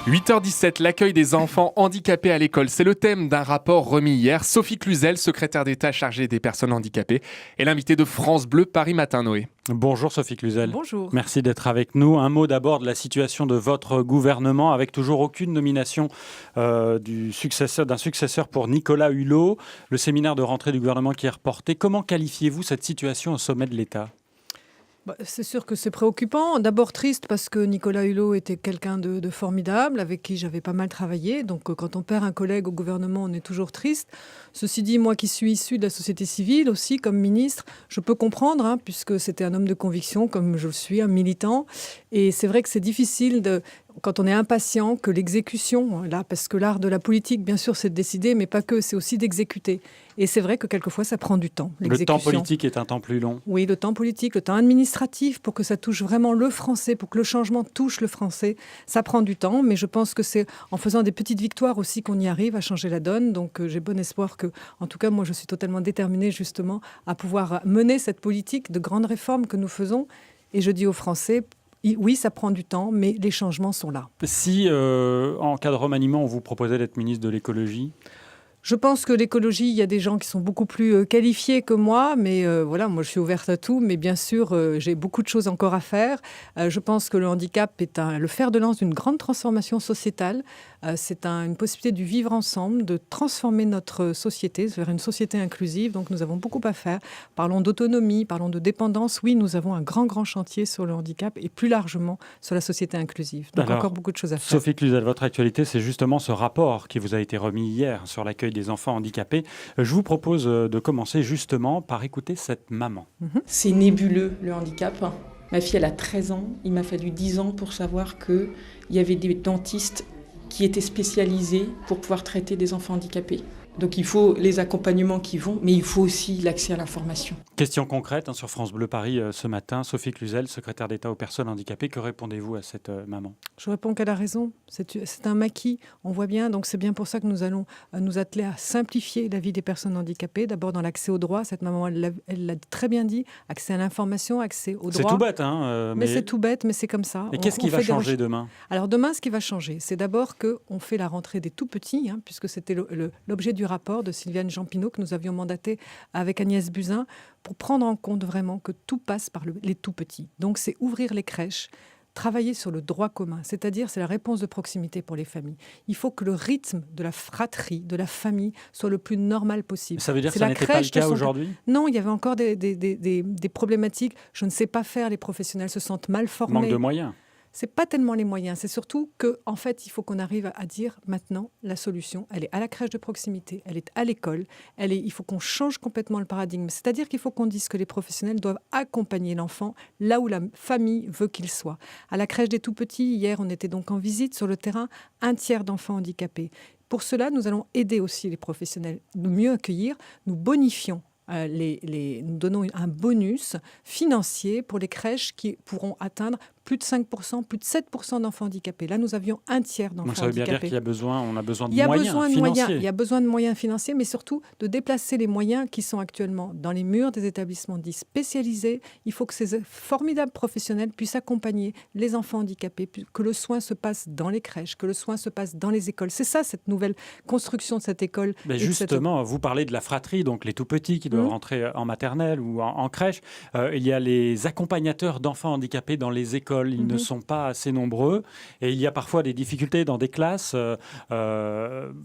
8h17, l'accueil des enfants handicapés à l'école. C'est le thème d'un rapport remis hier. Sophie Cluzel, secrétaire d'État chargée des personnes handicapées, est l'invitée de France Bleu Paris Matin, Noé. Bonjour Sophie Cluzel. Bonjour. Merci d'être avec nous. Un mot d'abord de la situation de votre gouvernement, avec toujours aucune nomination d'un successeur pour Nicolas Hulot. Le séminaire de rentrée du gouvernement qui est reporté. Comment qualifiez-vous cette situation au sommet de l'État ? C'est sûr que c'est préoccupant. D'abord triste parce que Nicolas Hulot était quelqu'un de formidable, avec qui j'avais pas mal travaillé. Donc quand on perd un collègue au gouvernement, on est toujours triste. Ceci dit, moi qui suis issue de la société civile aussi, comme ministre, je peux comprendre, puisque c'était un homme de conviction, comme je le suis, un militant. Et c'est vrai que c'est difficile quand on est impatient, que l'exécution, là, parce que l'art de la politique, bien sûr, c'est de décider, mais pas que, c'est aussi d'exécuter. Et c'est vrai que quelquefois, ça prend du temps, l'exécution. Le temps politique est un temps plus long. Oui, le temps politique, le temps administratif, pour que ça touche vraiment le français, pour que le changement touche le français, ça prend du temps. Mais je pense que c'est en faisant des petites victoires aussi qu'on y arrive à changer la donne. Donc j'ai bon espoir que, en tout cas, moi, je suis totalement déterminée justement à pouvoir mener cette politique de grandes réformes que nous faisons. Et je dis aux Français, oui, ça prend du temps, mais les changements sont là. Si, en cas de remaniement, on vous proposait d'être ministre de l'écologie ? Je pense que l'écologie, il y a des gens qui sont beaucoup plus qualifiés que moi, mais voilà, moi je suis ouverte à tout, mais bien sûr, j'ai beaucoup de choses encore à faire. Je pense que le handicap est le fer de lance d'une grande transformation sociétale. C'est une possibilité du vivre ensemble, de transformer notre société vers une société inclusive. Donc nous avons beaucoup à faire. Parlons d'autonomie, parlons de dépendance. Oui, nous avons un grand chantier sur le handicap et plus largement sur la société inclusive. Donc encore beaucoup de choses à faire. Sophie Cluzel, votre actualité, c'est justement ce rapport qui vous a été remis hier sur l'accueil des enfants handicapés. Je vous propose de commencer justement par écouter cette maman. C'est nébuleux, le handicap. Ma fille, elle a 13 ans. Il m'a fallu 10 ans pour savoir qu'il y avait des dentistes qui étaient spécialisés pour pouvoir traiter des enfants handicapés. Donc il faut les accompagnements qui vont, mais il faut aussi l'accès à l'information. Question concrète sur France Bleu Paris ce matin. Sophie Cluzel, secrétaire d'État aux personnes handicapées. Que répondez-vous à cette maman ? Je réponds qu'elle a raison. C'est un maquis, on voit bien. Donc c'est bien pour ça que nous allons nous atteler à simplifier la vie des personnes handicapées. D'abord dans l'accès aux droits. Cette maman, elle l'a très bien dit. Accès à l'information, accès aux droits. C'est tout bête, mais c'est tout bête, mais c'est comme ça. Et qu'est-ce qui va changer demain ? Alors demain, ce qui va changer, c'est d'abord qu'on fait la rentrée des tout-petits, puisque c'était l'objet du rapport de Sylviane Jean-Pinot que nous avions mandaté avec Agnès Buzyn pour prendre en compte vraiment que tout passe par les tout-petits. Donc c'est ouvrir les crèches, travailler sur le droit commun, c'est-à-dire c'est la réponse de proximité pour les familles. Il faut que le rythme de la fratrie, de la famille, soit le plus normal possible. Ça veut dire que ça n'était pas le cas aujourd'hui ? Non, il y avait encore des problématiques. Je ne sais pas faire, les professionnels se sentent mal formés. Manque de moyens. C'est pas tellement les moyens, c'est surtout qu'en fait, il faut qu'on arrive à dire maintenant, la solution, elle est à la crèche de proximité, elle est à l'école, il faut qu'on change complètement le paradigme. C'est-à-dire qu'il faut qu'on dise que les professionnels doivent accompagner l'enfant là où la famille veut qu'il soit. À la crèche des tout-petits, hier, on était donc en visite sur le terrain, 1/3 d'enfants handicapés. Pour cela, nous allons aider aussi les professionnels, nous mieux accueillir, nous bonifions. Nous donnons un bonus financier pour les crèches qui pourront atteindre plus de 5%, plus de 7% d'enfants handicapés. Là, nous avions 1/3 d'enfants handicapés. Donc ça veut bien dire qu'on a besoin de moyens financiers. Il y a besoin de moyens financiers, mais surtout de déplacer les moyens qui sont actuellement dans les murs des établissements dits spécialisés. Il faut que ces formidables professionnels puissent accompagner les enfants handicapés, que le soin se passe dans les crèches, que le soin se passe dans les écoles. C'est ça, cette nouvelle construction de cette école. Mais justement, vous parlez de la fratrie, donc les tout-petits qui doivent rentrer en maternelle ou en crèche. Il y a les accompagnateurs d'enfants handicapés dans les écoles. Ils ne sont pas assez nombreux et il y a parfois des difficultés dans des classes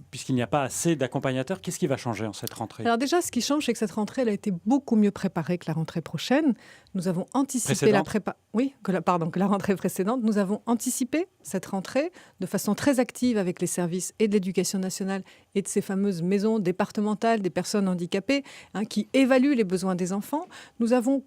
puisqu'il n'y a pas assez d'accompagnateurs. Qu'est-ce qui va changer en cette rentrée ? Alors déjà, ce qui change, c'est que cette rentrée, elle a été beaucoup mieux préparée que la rentrée prochaine. Nous avons anticipé que la rentrée précédente. Nous avons anticipé cette rentrée de façon très active avec les services et de l'éducation nationale et de ces fameuses maisons départementales des personnes handicapées qui évaluent les besoins des enfants. Nous avons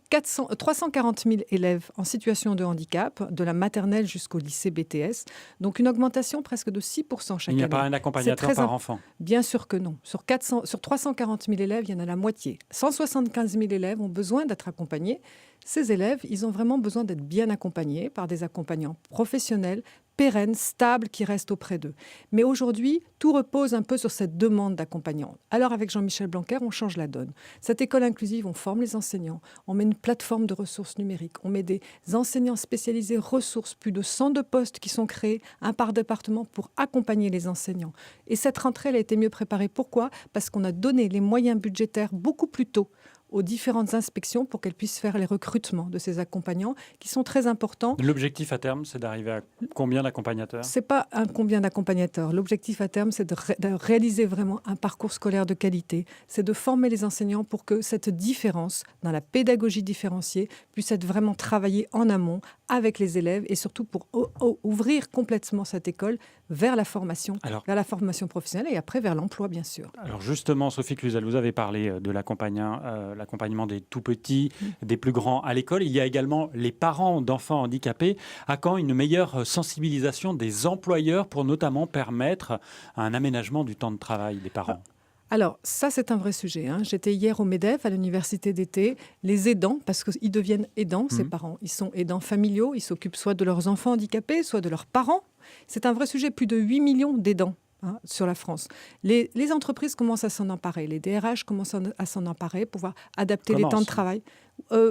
340 000 élèves en situation de handicap, de la maternelle jusqu'au lycée BTS. Donc une augmentation presque de 6% chaque année. Il n'y a pas un accompagnateur par enfant ? Sur 340 000 élèves, il y en a la moitié. 175 000 élèves ont besoin d'être accompagnés. Ces élèves, ils ont vraiment besoin d'être bien accompagnés par des accompagnants professionnels, pérenne, stable, qui reste auprès d'eux. Mais aujourd'hui, tout repose un peu sur cette demande d'accompagnant. Alors avec Jean-Michel Blanquer, on change la donne. Cette école inclusive, on forme les enseignants, on met une plateforme de ressources numériques, on met des enseignants spécialisés ressources, plus de 102 postes qui sont créés, un par département, pour accompagner les enseignants. Et cette rentrée, elle a été mieux préparée. Pourquoi ? Parce qu'on a donné les moyens budgétaires beaucoup plus tôt aux différentes inspections pour qu'elles puissent faire les recrutements de ces accompagnants qui sont très importants. L'objectif à terme, c'est d'arriver à combien d'accompagnateurs ? Ce n'est pas un combien d'accompagnateurs. L'objectif à terme, c'est de réaliser vraiment un parcours scolaire de qualité. C'est de former les enseignants pour que cette différence dans la pédagogie différenciée puisse être vraiment travaillée en amont avec les élèves et surtout pour ouvrir complètement cette école vers la formation, vers la formation professionnelle et après vers l'emploi, bien sûr. Alors justement, Sophie Cluzel, vous avez parlé de l'accompagnement des tout-petits, des plus grands à l'école. Il y a également les parents d'enfants handicapés. À quand une meilleure sensibilisation des employeurs pour notamment permettre un aménagement du temps de travail des parents ? Alors, ça, c'est un vrai sujet. J'étais hier au MEDEF, à l'université d'été. Les aidants, parce qu'ils deviennent aidants, ces parents. Ils sont aidants familiaux, ils s'occupent soit de leurs enfants handicapés, soit de leurs parents. C'est un vrai sujet, plus de 8 millions d'aidants sur la France. Les entreprises commencent à s'en emparer, les DRH commencent à s'en emparer pour pouvoir adapter les temps de travail.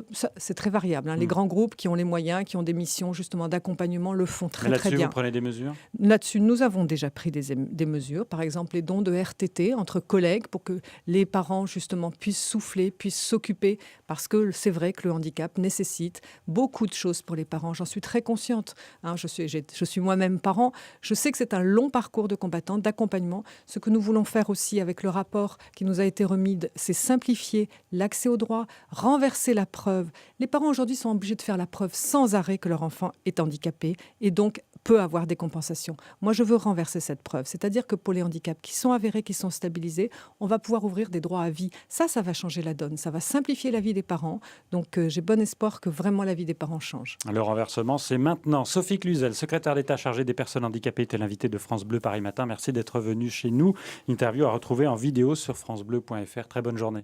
C'est très variable. Les grands groupes qui ont les moyens, qui ont des missions justement d'accompagnement le font très bien. Là-dessus, vous prenez des mesures ? Là-dessus, nous avons déjà pris des mesures. Par exemple, les dons de RTT entre collègues pour que les parents justement puissent souffler, puissent s'occuper. Parce que c'est vrai que le handicap nécessite beaucoup de choses pour les parents. J'en suis très consciente. Je suis moi-même parent. Je sais que c'est un long parcours de combattant, d'accompagnement. Ce que nous voulons faire aussi avec le rapport qui nous a été remis, c'est simplifier l'accès aux droits, renverser la preuve. Les parents aujourd'hui sont obligés de faire la preuve sans arrêt que leur enfant est handicapé et donc peut avoir des compensations. Moi, je veux renverser cette preuve. C'est-à-dire que pour les handicaps qui sont avérés, qui sont stabilisés, on va pouvoir ouvrir des droits à vie. Ça va changer la donne. Ça va simplifier la vie des parents. Donc, j'ai bon espoir que vraiment la vie des parents change. Le renversement, c'est maintenant. Sophie Cluzel, secrétaire d'État chargée des personnes handicapées, était l'invitée de France Bleu Paris Matin. Merci d'être venue chez nous. Interview à retrouver en vidéo sur francebleu.fr. Très bonne journée.